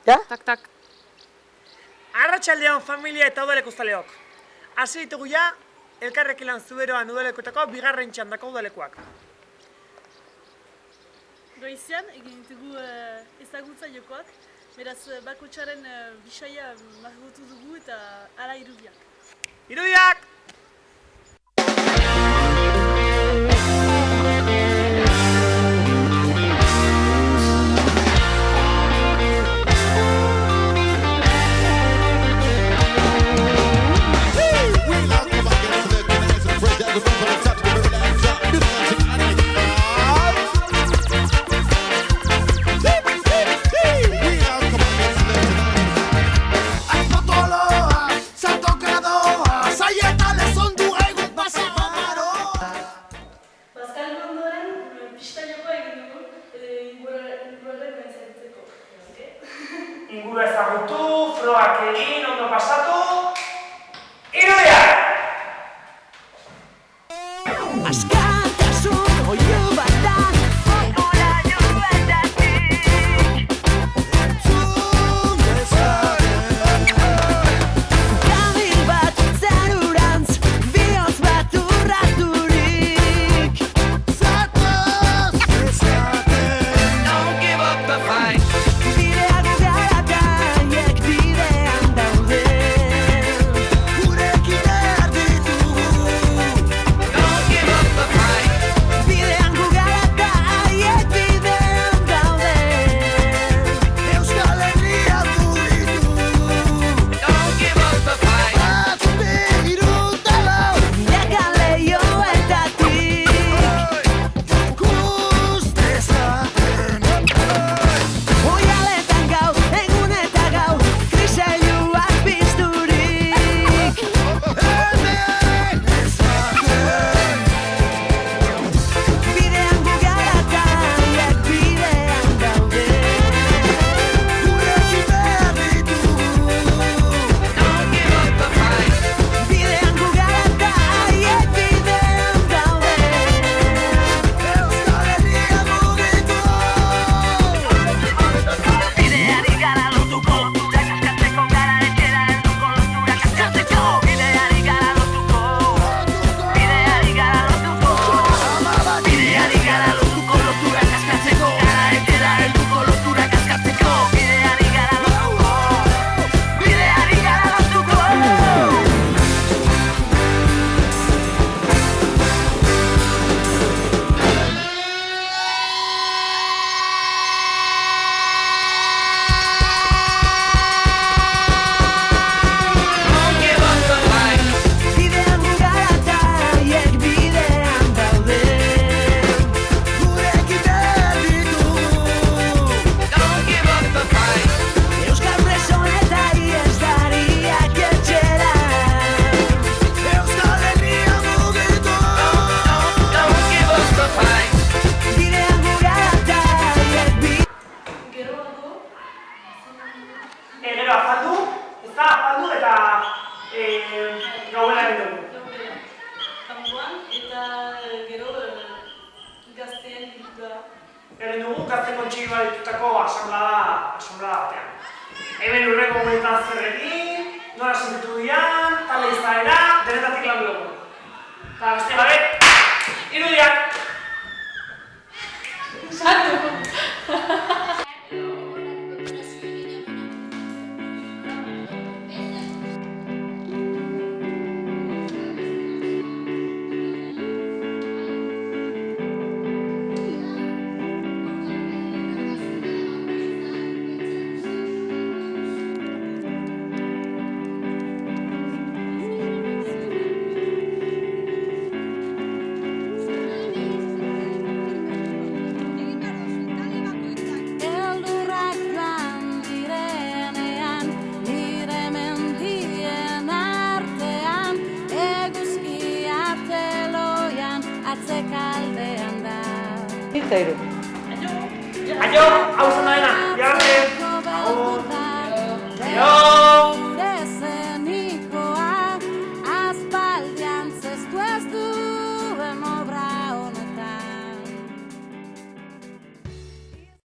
Ja? Tak. Arratsaldeon familia eta udaleko uztaleok. Hasi ditugu ja, elkarrekin lan zuberoan udalekotako bigarren txandako udalekoak. Goizean, egin ditugu ezagutza jokoak, beraz bakoitzaren bisaia margotu dugu eta hala irudiak. Irudiak! Ingurua ezagutu, frogak egin, ondo pasatu... Irudiak! Askatasun oiu bat da Okola juetatik Entzun dezaten Kabil bat zerurantz Bihotz bat urraturik Zatoz dezaten Don't give up the fight Bideak garataiek bidean daude Gurekin behar ditugu Bidean gugarata haiek bidean daude Euskal Herria mugitu Don't give up the fight Bat, bi, hiru, eta lau Milaka leihoetatik Ikus dezaten Oialetan gau, egun eta gau Kriseiluak pizturik Hemen ezaten Bidean gugarata haiek bidean daude Gurekin behar ditugu Don't give up the fight Bidean gugarata haiek bidean daude Euskal Herria mugitu Bideari gara lotuko Lotura kaskatzeko gara etxera helduko Lotura kaskatzeko Bideari gara lotuko Bideari gara lotuko Bideari gara lotuko Lotura kaskatzeko gara etxera helduko Lotura kaskatzeko Bideari gara lotuko Bideari gara lotuko Don't give up the fight Bidean gugarata haiek bidean daude Gurekin behar ditugu Don't give up the fight Euskal preso eta iesdariak etxera Euskal Herria mugitu Don't give up the fight Bidean gugarata haiek bidean Gero afaldu, ez da afaldu eta gauela egin dugu. Kanpoan eta gero gazteen bilkura. Egin dugu gazte kontxi ditutako asamblada batean. Hemen urreko guetan zer egin, nola sentitu dian, tale izaera, denetatik lan dugu. Eta beste gabe, irudiak! Zairu. Aio, hau zen dena, jarrate! Agur! Aio!